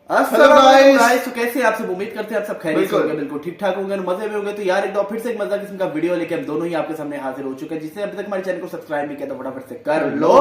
अस्सलाम guys। Guys, तो कैसे हैं आप सब? उम्मीद करते हैं आप सब खैरियत से होंगे, बिल्कुल ठीक ठाक होंगे, मजे में होंगे। तो यार एक दो फिर से एक मजेदार किस्म का वीडियो लेके हम दोनों ही आपके सामने हाजिर हो चुके हैं। जिसने अभी तक हमारे चैनल को सब्सक्राइब नहीं किया तो फटाफट से कर लो।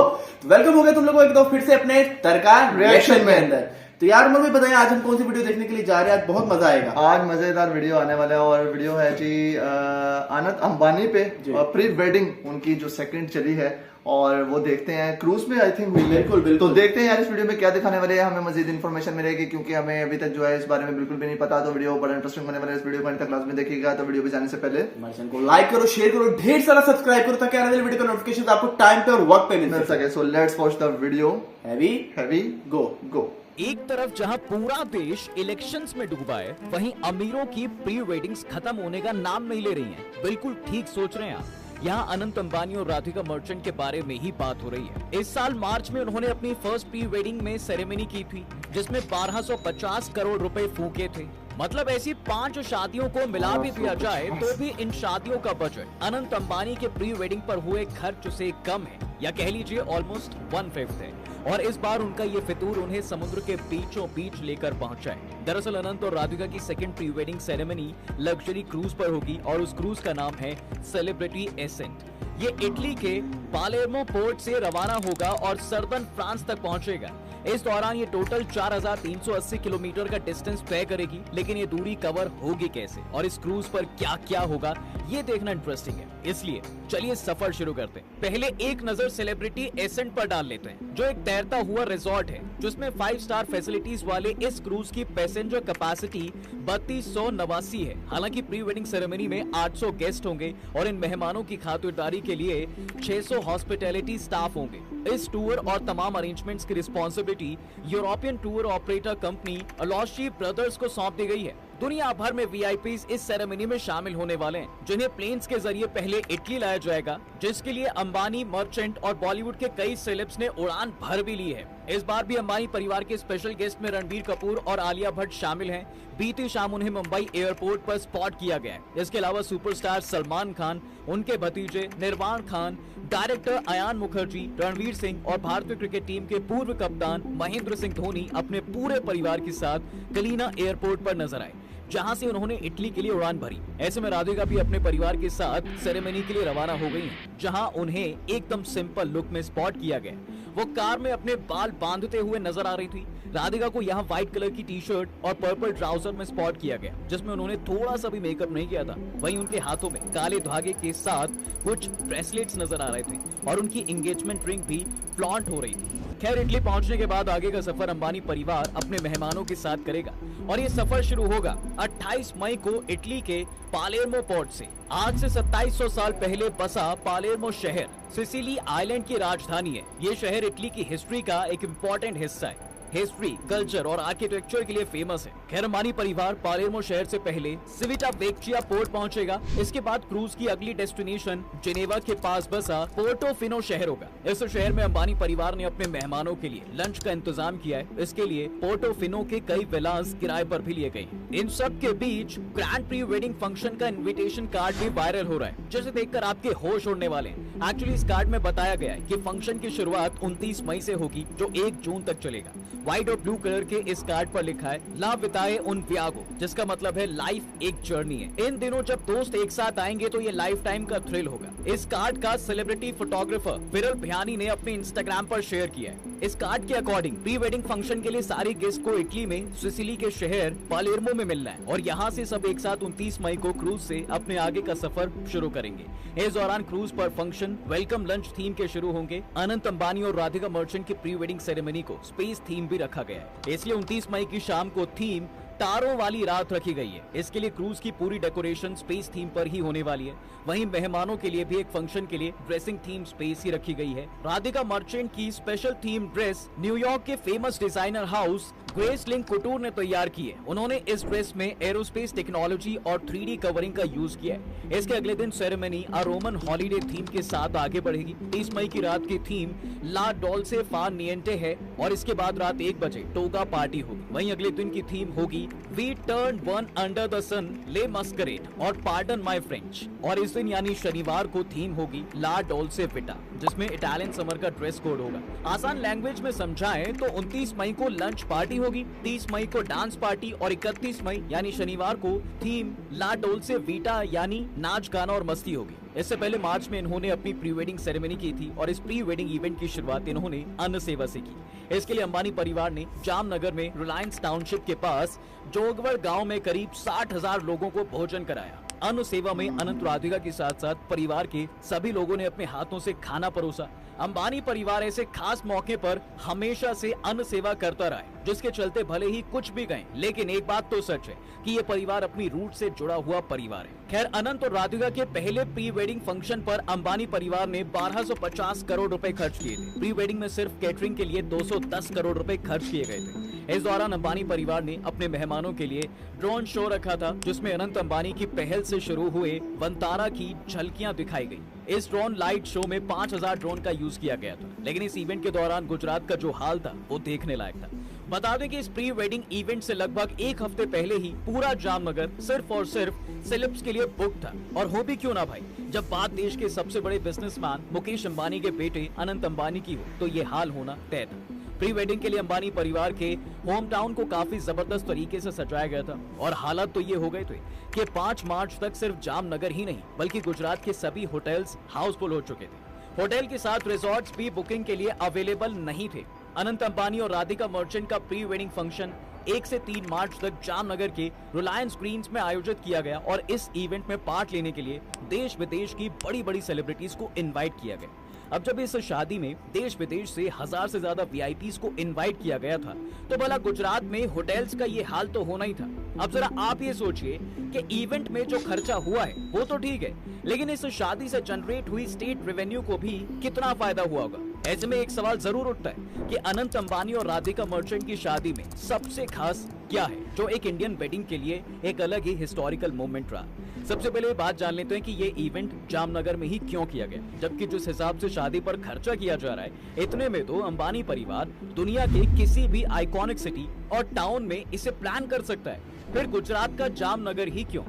तो वेलकम हो गया तुम लोगों को एक दो फिर से अपने तरका रिएक्शन में अंदर। तो यार मुझे बताएं आज हम कौन सी वीडियो देखने के लिए जा रहे हैं? आज बहुत मजा आएगा। आज मजेदार वीडियो आने वाला है और वीडियो है जी आनंद अंबानी पे प्री वेडिंग उनकी जो सेकंड चली है और वो देखते हैं क्रूज में आई थिंक हुई है। बिल्कुल। तो देखते हैं यार इस वीडियो में क्या दिखाने वाले हैं, हमें मजीद इन्फॉर्मेशन मिलेगी क्योंकि हमें अभी तक जो है इस बारे में बिल्कुल भी नहीं पता। तो वीडियो बड़ा इंटरेस्टिंग होने वाला है। इस वीडियो को अंत तक क्लास में देखिएगा। तो वीडियो पे जाने से पहले हमारे चैनल को लाइक करो, शेयर करो, ढेर सारा सब्सक्राइब करो ताकि आने वाली वीडियो का नोटिफिकेशन आपको टाइम पे और वक्त पे मिल सके। So let's watch the video. हैवी गो। एक तरफ जहां पूरा देश इलेक्शंस में डूबा है, वहीं अमीरों की प्री वेडिंग्स खत्म होने का नाम नहीं ले रही हैं। बिल्कुल ठीक सोच रहे हैं आप। यहाँ अनंत अंबानी और राधिका मर्चेंट के बारे में ही बात हो रही है। इस साल मार्च में उन्होंने अपनी फर्स्ट प्री वेडिंग में सेरेमनी की थी, जिसमें 1250 करोड़ रुपए फूके थे। मतलब ऐसी 5 शादियों को मिला भी दिया जाए तो भी इन शादियों का बजट अनंत अंबानी के प्री वेडिंग पर हुए खर्च से कम है, या कह लीजिए ऑलमोस्ट 1/5 है। और इस बार उनका ये फितूर उन्हें समुद्र के बीचों बीच लेकर पहुंचा है। दरअसल अनंत और राधिका की second pre wedding ceremony luxury cruise पर होगी और उस क्रूज का नाम है सेलिब्रिटी एसेंट। ये इटली के पालेर्मो पोर्ट से रवाना होगा और सर्दन फ्रांस तक पहुंचेगा। इस दौरान ये टोटल 4380 किलोमीटर का डिस्टेंस तय करेगी, लेकिन ये दूरी कवर होगी कैसे और इस क्रूज पर क्या क्या होगा ये देखना इंटरेस्टिंग है। इसलिए चलिए सफर शुरू करते हैं। पहले एक नजर सेलिब्रिटी एसेंट पर डाल लेते हैं, जो एक तैरता हुआ रिजॉर्ट है जिसमें 5 स्टार फैसिलिटीज वाले इस क्रूज की पैसेंजर कैपेसिटी 3289 है। हालांकि प्री वेडिंग सेरेमनी में 800 गेस्ट होंगे और इन मेहमानों की खातिरदारी के लिए 600 हॉस्पिटैलिटी स्टाफ होंगे। इस टूर और तमाम अरेंजमेंट्स की responsibility European tour operator company अलॉशी ब्रदर्स को सौंप दी गई है। दुनिया भर में वीआईपीज इस सेरेमनी में शामिल होने वाले हैं, जिन्हें प्लेन्स के जरिए पहले इटली लाया जाएगा, जिसके लिए अंबानी, मर्चेंट और बॉलीवुड के कई सेलेब्स ने उड़ान भर भी ली है। इस बार भी अंबानी परिवार के स्पेशल गेस्ट में रणबीर कपूर और आलिया भट्ट शामिल हैं। बीती शाम उन्हें मुंबई एयरपोर्ट पर स्पॉट किया गया है। इसके अलावा सुपरस्टार सलमान खान, उनके भतीजे निर्वाण खान, डायरेक्टर अयान मुखर्जी, रणवीर सिंह और भारतीय क्रिकेट टीम के पूर्व कप्तान महेंद्र सिंह धोनी अपने पूरे परिवार के साथ कलीना एयरपोर्ट पर नजर आए, जहां से उन्होंने इटली के लिए उड़ान भरी। ऐसे में राधिका भी अपने परिवार के साथ सेरेमनी के लिए रवाना हो गई हैं, जहां उन्हें एकदम सिंपल लुक में स्पॉट किया गया। वो कार में अपने बाल बांधते हुए नजर आ रही थी। राधिका को यहाँ व्हाइट कलर की टी शर्ट और पर्पल ट्राउजर में स्पॉट किया गया, जिसमें उन्होंने थोड़ा सा भी मेकअप नहीं किया था। वहीं उनके हाथों में काले धागे के साथ कुछ ब्रेसलेट्स नजर आ रहे थे और उनकी एंगेजमेंट रिंग भी फ्लॉन्ट हो रही थी। खैर, इटली पहुंचने के बाद आगे का सफर अंबानी परिवार अपने मेहमानों के साथ करेगा और ये सफर शुरू होगा 28 मई को इटली के पालेर्मो पोर्ट से। आज से 2700 साल पहले बसा पालेर्मो शहर सिसिली आइलैंड की राजधानी है। ये शहर इटली की हिस्ट्री का एक इम्पोर्टेंट हिस्सा है। हिस्ट्री, कल्चर और आर्किटेक्चर के लिए फेमस है। खैर, अंबानी परिवार पालेर्मो शहर से पहले सिविटा वेक्चिया पोर्ट पहुंचेगा। इसके बाद क्रूज की अगली डेस्टिनेशन जेनेवा के पास बसा पोर्टोफिनो शहर होगा। इस शहर में अंबानी परिवार ने अपने मेहमानों के लिए लंच का इंतजाम किया है। इसके लिए पोर्टोफिनो के कई विलास किराए पर भी लिए गए। इन सब के बीच ग्रैंड प्री वेडिंग फंक्शन का इन्विटेशन कार्ड भी वायरल हो रहा है, जिसे देखकर आपके होश उड़ने वाले हैं। एक्चुअली इस कार्ड में बताया गया है कि फंक्शन की शुरुआत 29 मई से होगी, जो 1 जून तक चलेगा। व्हाइट और ब्लू कलर के इस कार्ड पर लिखा है ला विताए उन वियागो, जिसका मतलब है लाइफ एक जर्नी है। इन दिनों जब दोस्त एक साथ आएंगे तो ये लाइफ टाइम का थ्रिल होगा। इस कार्ड का सेलिब्रिटी फोटोग्राफर विरल भयानी ने अपने इंस्टाग्राम पर शेयर किया है। इस कार्ड के अकॉर्डिंग प्री वेडिंग फंक्शन के लिए सारे गेस्ट को इटली में सिसिली के शहर पालेर्मो में मिलना है और यहाँ से सब एक साथ 29 मई को क्रूज से अपने आगे का सफर शुरू करेंगे। इस दौरान क्रूज पर फंक्शन वेलकम लंच थीम के शुरू होंगे। अनंत अंबानी और राधिका मर्चेंट की प्री वेडिंग सेरेमनी को स्पेस थीम भी रखा गया है, इसलिए 29 मई की शाम को थीम तारों वाली रात रखी गई है। इसके लिए क्रूज की पूरी डेकोरेशन स्पेस थीम पर ही होने वाली है। वहीं मेहमानों के लिए भी एक फंक्शन के लिए ड्रेसिंग थीम स्पेस ही रखी गई है। राधिका मर्चेंट की स्पेशल थीम ड्रेस न्यूयॉर्क के famous designer house Grace Ling couture ने तैयार की है। उन्होंने इस ड्रेस में एरोस्पेस टेक्नोलॉजी और 3D कवरिंग का यूज किया है। इसके अगले दिन सेरेमनी रोमन हॉलीडे थीम के साथ आगे बढ़ेगी। 30 मई की रात की थीम ला डोल्से फा निएंटे है और इसके बाद रात 1 बजे टोगा पार्टी होगी। वहीं अगले दिन की थीम होगी V turn one under the sun le masquerade और पार्डन माय फ्रेंच। और इस दिन यानी शनिवार को थीम होगी ला डोल्से विटा, जिसमें इटालियन समर का ड्रेस कोड होगा। आसान लैंग्वेज में समझाएं तो 29 मई को लंच पार्टी होगी, 30 मई को डांस पार्टी और 31 मई यानी शनिवार को थीम ला डोल्से विटा यानी नाच गाना और मस्ती होगी। इससे पहले मार्च में इन्होंने अपनी प्री वेडिंग सेरेमनी की थी और इस प्री वेडिंग इवेंट की शुरुआत इन्होंने अन्न सेवा से की। इसके लिए अंबानी परिवार ने जामनगर में रिलायंस टाउनशिप के पास जोगवर गांव में करीब 60,000 लोगों को भोजन कराया। अन्न सेवा में अनंत राधिका के साथ साथ परिवार के सभी लोगों ने अपने हाथों से खाना परोसा। अंबानी परिवार ऐसे खास मौके पर हमेशा से अन्न सेवा करता रहा है, जिसके चलते भले ही कुछ भी गए, लेकिन एक बात तो सच है कि ये परिवार अपनी रूट से जुड़ा हुआ परिवार है। खैर, अनंत और राधिका के पहले प्री वेडिंग फंक्शन पर अंबानी परिवार ने 1250 करोड़ रुपए खर्च किए थे। प्री वेडिंग में सिर्फ कैटरिंग के लिए 210 करोड़ रुपए खर्च किए गए थे। इस दौरान अंबानी परिवार ने अपने मेहमानों के लिए ड्रोन शो रखा था, जिसमें अनंत अंबानी की पहल से शुरू हुए वंतारा की झलकियां दिखाई गई। इस ड्रोन लाइट शो में 5000 ड्रोन का यूज किया गया था, लेकिन इस इवेंट के दौरान गुजरात का जो हाल था वो देखने लायक था। बता दें कि इस प्री वेडिंग इवेंट से लगभग एक हफ्ते पहले ही पूरा जामनगर सिर्फ और सिर्फ सेलेब्स के लिए बुक था। और हो भी क्यों ना भाई, जब बात देश के सबसे बड़े बिजनेसमैन मुकेश अंबानी के बेटे अनंत अंबानी की हो तो ये हाल होना तय था। प्री वेडिंग के लिए अंबानी परिवार के होम टाउन को काफी जबरदस्त तरीके से सजाया गया था और हालात तो ये हो गए थे कि 5 मार्च तक सिर्फ जामनगर ही नहीं बल्कि गुजरात के सभी होटल्स हाउसफुल हो चुके थे। होटल के साथ रिजॉर्ट्स भी बुकिंग के लिए अवेलेबल नहीं थे। अनंत अंबानी और राधिका मर्चेंट का प्री वेडिंग फंक्शन 1 से 3 मार्च तक जामनगर के रिलायंस ग्रीन्स में आयोजित किया गया और इस इवेंट में पार्ट लेने के लिए देश विदेश की बड़ी बड़ी सेलिब्रिटीज को इनवाइट किया गया। अब जब इस शादी में देश विदेश से 1000 से ज्यादा वीआईपीज को इनवाइट किया गया था, तो भला गुजरात में होटल्स का ये हाल तो होना ही था। अब जरा आप ये सोचिए कि इवेंट में जो खर्चा हुआ है वो तो ठीक है, लेकिन इस शादी से जनरेट हुई स्टेट रेवेन्यू को भी कितना फायदा हुआ होगा। ऐसे में एक सवाल जरूर उठता है कि अनंत अंबानी और राधिका मर्चेंट की शादी में सबसे खास क्या है जो एक इंडियन वेडिंग के लिए एक अलग ही हिस्टोरिकल मोमेंट रहा। सबसे पहले बात जान लेते हैं कि ये इवेंट जामनगर में ही क्यों किया गया, जबकि जिस हिसाब से शादी पर खर्चा किया जा रहा है, इतने में तो अंबानी परिवार दुनिया के किसी भी आइकॉनिक सिटी और टाउन में इसे प्लान कर सकता है, फिर गुजरात का जामनगर ही क्यों।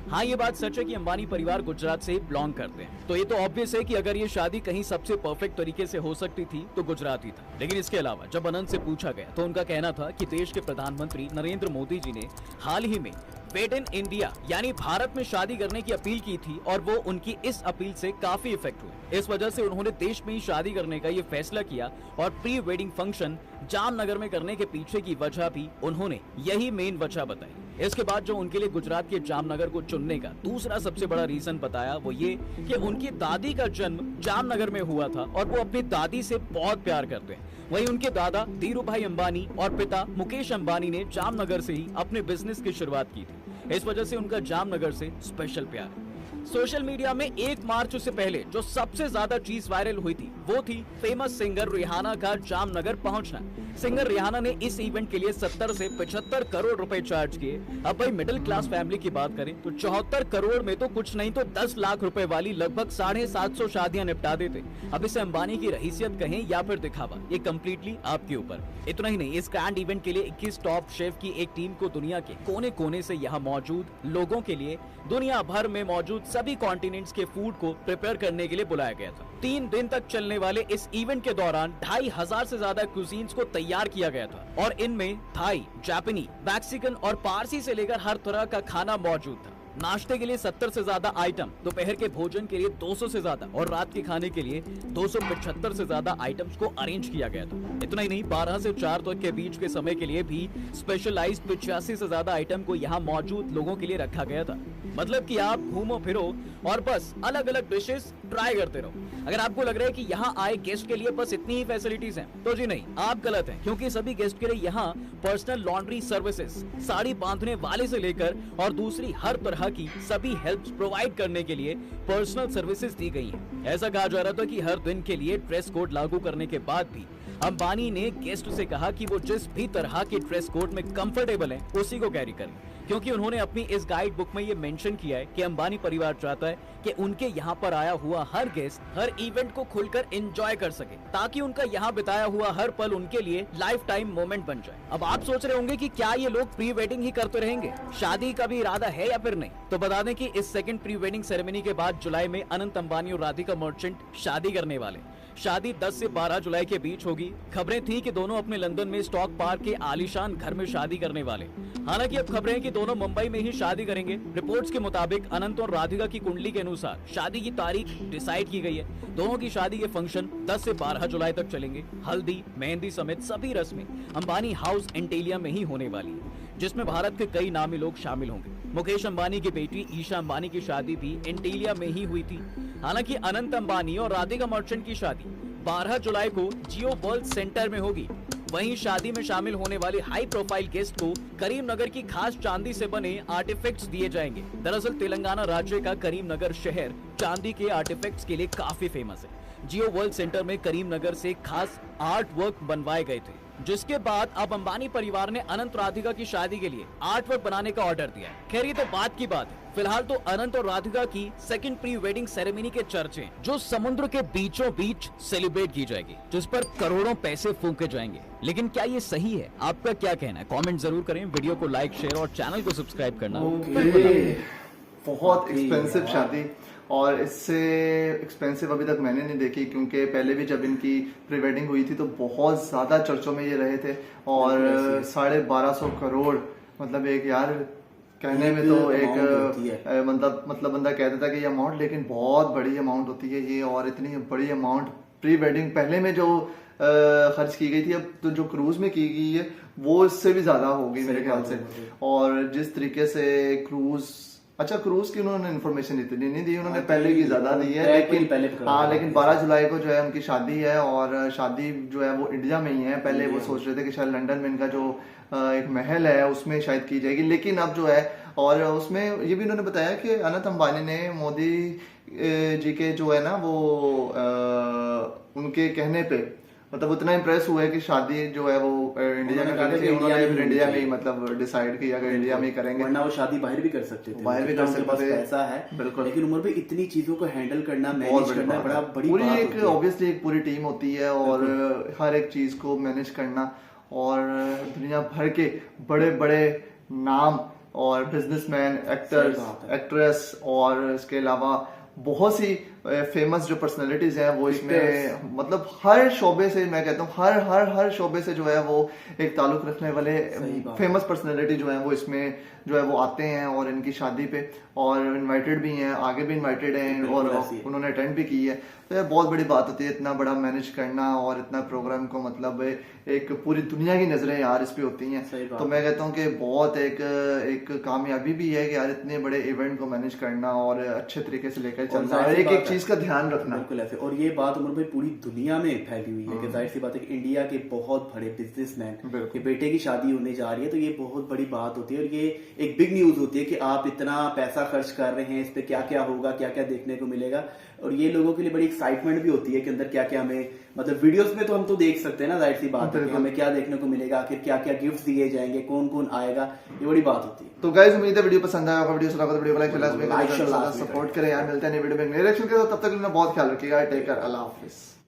हाँ, ये बात सच है कि अंबानी परिवार गुजरात से बिलोंग करते हैं, तो ये तो ऑब्वियस है कि अगर ये शादी कहीं सबसे परफेक्ट तरीके से हो सकती थी तो गुजरात ही था। लेकिन इसके अलावा जब अनंत से पूछा गया तो उनका कहना था कि देश के प्रधानमंत्री नरेंद्र मोदी जी ने हाल ही में वेड इन इंडिया यानी भारत में शादी करने की अपील की थी और वो उनकी इस अपील से काफी इफेक्ट हुए। इस वजह से उन्होंने देश में ही शादी करने का ये फैसला किया और प्री वेडिंग फंक्शन जामनगर में करने के पीछे की वजह भी उन्होंने यही मेन वजह बताई। इसके बाद जो उनके लिए गुजरात के जामनगर को चुनने का दूसरा सबसे बड़ा रीजन बताया वो ये कि उनकी दादी का जन्म जामनगर में हुआ था और वो अपनी दादी से बहुत प्यार करते हैं। वहीं उनके दादा धीरूभाई अंबानी और पिता मुकेश अंबानी ने जामनगर से ही अपने बिजनेस की शुरुआत की थी। इस वजह से उनका जामनगर से स्पेशल प्यार है। सोशल मीडिया में 1 मार्च से पहले जो सबसे ज्यादा चीज वायरल हुई थी वो थी फेमस सिंगर रिहाना का जामनगर पहुंचना। सिंगर रिहाना ने इस इवेंट के लिए 70 से 75 करोड़ रुपए चार्ज किए। अब भाई मिडिल क्लास फैमिली की बात करें तो 74 करोड़ में तो कुछ नहीं तो 10 लाख रुपए वाली लगभग 750 शादियां निपटा देते। अब इसे अंबानी की रहीसियत कहें या फिर दिखावा, ये कम्प्लीटली आपके ऊपर। इतना ही नहीं, इस ग्रैंड इवेंट के लिए 21 टॉप शेफ की एक टीम को दुनिया के कोने कोने से यहाँ मौजूद लोगों के लिए दुनिया भर में मौजूद सभी कॉन्टिनेंट्स के फूड को प्रिपेयर करने के लिए बुलाया गया था। 3 दिन तक चलने वाले इस इवेंट के दौरान 2500 से ज्यादा क्यूजीन्स को तैयार किया गया था और इनमें थाई, जापानी, मैक्सिकन और पारसी से लेकर हर तरह का खाना मौजूद था। नाश्ते के लिए 70 से ज्यादा आइटम, दोपहर के भोजन के लिए 200 से ज्यादा और रात के खाने के लिए 275 से ज्यादा आइटम्स को अरेंज किया गया था। इतना ही नहीं, 12 से 4 तक के बीच के समय के लिए भी स्पेशलाइज्ड 85 से ज्यादा आइटम को यहाँ मौजूद लोगों के लिए रखा गया था। मतलब कि आप घूमो फिरो और बस अलग अलग डिशेस ट्राई करते रहो। अगर आपको लग रहा है कि यहाँ आए गेस्ट के लिए बस इतनी ही फैसिलिटीज हैं, तो जी नहीं, आप गलत हैं, क्योंकि सभी गेस्ट के लिए यहाँ पर्सनल लॉन्ड्री सर्विसेज, साड़ी बांधने वाले से लेकर और दूसरी हर तरह की सभी हेल्प प्रोवाइड करने के लिए पर्सनल सर्विसेज दी गई हैं। ऐसा कहा जा रहा था कि हर दिन के लिए ड्रेस कोड लागू करने के बाद भी अंबानी ने गेस्ट से कहा कि वो जिस भी तरह के ड्रेस कोड में कंफर्टेबल हैं, उसी को कैरी करें, क्योंकि उन्होंने अपनी इस गाइड बुक में ये मेंशन किया है कि अंबानी परिवार चाहता है कि उनके यहाँ पर आया हुआ हर गेस्ट हर इवेंट को खुलकर एंजॉय कर सके, ताकि उनका यहाँ बिताया हुआ हर पल उनके लिए लाइफ टाइम मोमेंट बन जाए। अब आप सोच रहे होंगे कि क्या ये लोग प्री वेडिंग ही करते रहेंगे, शादी का भी इरादा है या फिर नहीं? तो बता दें कि इस सेकंड प्री वेडिंग सेरेमनी के बाद जुलाई में अनंत अंबानी और राधिका मर्चेंट शादी करने वाले। शादी 10 से 12 जुलाई के बीच होगी। खबरें थी कि दोनों अपने लंदन में स्टॉक पार्क के आलीशान घर में शादी करने वाले। हालांकि अब खबरें हैं कि दोनों मुंबई में ही शादी करेंगे। रिपोर्ट्स के मुताबिक अनंत और राधिका की कुंडली के अनुसार शादी की तारीख डिसाइड की गई है। दोनों की शादी के फंक्शन 10 से 12 जुलाई तक चलेंगे। हल्दी, मेहंदी समेत सभी रस्में अंबानी हाउस एंटेलिया में ही होने वाली है, जिसमें भारत के कई नामी लोग शामिल होंगे। मुकेश अंबानी की बेटी ईशा अंबानी की शादी भी एंटेलिया में ही हुई थी। हालांकि अनंत अंबानी और राधिका मर्चेंट की शादी 12 जुलाई को जियो वर्ल्ड सेंटर में होगी। वहीं शादी में शामिल होने वाले हाई प्रोफाइल गेस्ट को करीमनगर की खास चांदी से बने आर्टिफैक्ट्स दिए जाएंगे। दरअसल तेलंगाना राज्य का करीमनगर शहर चांदी के आर्टिफैक्ट्स के लिए काफी फेमस है। जियो वर्ल्ड सेंटर में करीमनगर से खास आर्ट वर्क बनवाए गए थे, जिसके बाद अब अंबानी परिवार ने अनंत राधिका की शादी के लिए आर्ट वर्क बनाने का ऑर्डर दिया है। खैर ये तो बात की बात है। फिलहाल तो अनंत और राधिका की सेकंड प्री वेडिंग सेरेमनी के चर्चे हैं, जो समुद्र के बीचों बीच सेलिब्रेट की जाएगी, जिस पर करोड़ों पैसे फूंके जाएंगे। लेकिन क्या ये सही है? आपका क्या कहना है? कमेंट जरूर करें, वीडियो को लाइक, शेयर और चैनल को सब्सक्राइब करना। बहुत एक्सपेंसिव शादी, और इससे एक्सपेंसिव अभी तक मैंने नहीं देखी, क्योंकि पहले भी जब इनकी प्री वेडिंग हुई थी तो बहुत ज्यादा चर्चों में ये रहे थे। और 1250 करोड़, मतलब एक यार कहने में तो एक मतलब बंदा कहता था कि ये अमाउंट, लेकिन बहुत बड़ी अमाउंट होती है ये। और इतनी बड़ी अमाउंट प्री वेडिंग पहले में जो खर्च की गई थी, अब तो जो क्रूज में की गई है वो इससे भी ज्यादा होगी मेरे ख्याल से। और जिस तरीके से क्रूज की उन्होंने इन्फॉर्मेशन इतनी नहीं दी, उन्होंने पहले की ज्यादा दी है, लेकिन 12 जुलाई को जो है उनकी शादी है। और शादी जो है वो इंडिया में ही है। पहले वो सोच रहे थे कि शायद लंदन में इनका जो एक महल है उसमें शायद की जाएगी, लेकिन अब जो है, और उसमें ये भी उन्होंने बताया कि अनंत अंबानी ने मोदी जी के जो है ना वो उनके कहने पे मतलब उतना इम्प्रेस हुआ है कि शादी जो है वो इंडिया में करनी चाहिए। उन्होंने फिर इंडिया में ही मतलब डिसाइड किया कि इंडिया में ही करेंगे, वरना वो शादी बाहर भी कर सकते थे, बाहर भी कर सकते थे, पैसा है बिल्कुल। लेकिन उम्र में इतनी चीजों को हैंडल करना, मैनेज करना बड़ा बड़ी पूरी बात एक ऑब्वियसली एक पूरी टीम होती है, और हर एक चीज को मैनेज करना। और दुनिया भर के बड़े बड़े नाम और बिजनेसमैन, एक्टर्स, एक्ट्रेस, और इसके अलावा बहुत सी फेमस जो पर्सनालिटीज हैं वो इसमें, मतलब हर शोबे से, मैं कहता हूँ हर शोबे से जो है वो एक ताल्लुक रखने वाले फेमस पर्सनालिटी जो है वो इसमें जो है वो आते हैं और इनकी शादी पे, और इनवाइटेड भी हैं, आगे भी इनवाइटेड हैं, और उन्होंने अटेंड भी की है। तो ये बहुत बड़ी बात होती है इतना बड़ा मैनेज करना, और इतना प्रोग्राम को मतलब एक पूरी दुनिया की नजरें यार इस पे होती हैं। तो मैं कहता हूँ कि बहुत एक कामयाबी भी है कि यार इतने बड़े इवेंट को मैनेज करना और अच्छे तरीके से लेकर चलना, और एक एक चीज का ध्यान रखना। बिल्कुल ऐसे। और ये बात उमर भाई पूरी दुनिया में फैली हुई है कि जाहिर सी बात है कि इंडिया के बहुत बड़े बिजनेसमैन के बेटे की शादी होने जा रही है, तो ये बहुत बड़ी बात होती है, और ये एक बिग न्यूज होती है कि आप इतना पैसा खर्च कर रहे हैं, इस पे क्या क्या होगा, क्या क्या देखने को मिलेगा। और ये लोगों के लिए बड़ी एक्साइटमेंट भी होती है कि अंदर क्या क्या हमें, मतलब वीडियोस में तो हम तो देख सकते हैं ना, जाहिर सी बात है कि हमें क्या देखने को मिलेगा, आखिर क्या क्या गिफ्ट दिए जाएंगे, कौन कौन आएगा, ये बड़ी बात होती है। तो गाइस उम्मीद है वीडियो पसंद आया होगा। वीडियो सुना तो वीडियो को लाइक सपोर्ट करें यार। मिलते हैं नए वीडियो में नए रिएक्शन के साथ, तब तक के लिए बहुत ख्याल रखिएगा। टेक केयर, अल्लाह हाफिज।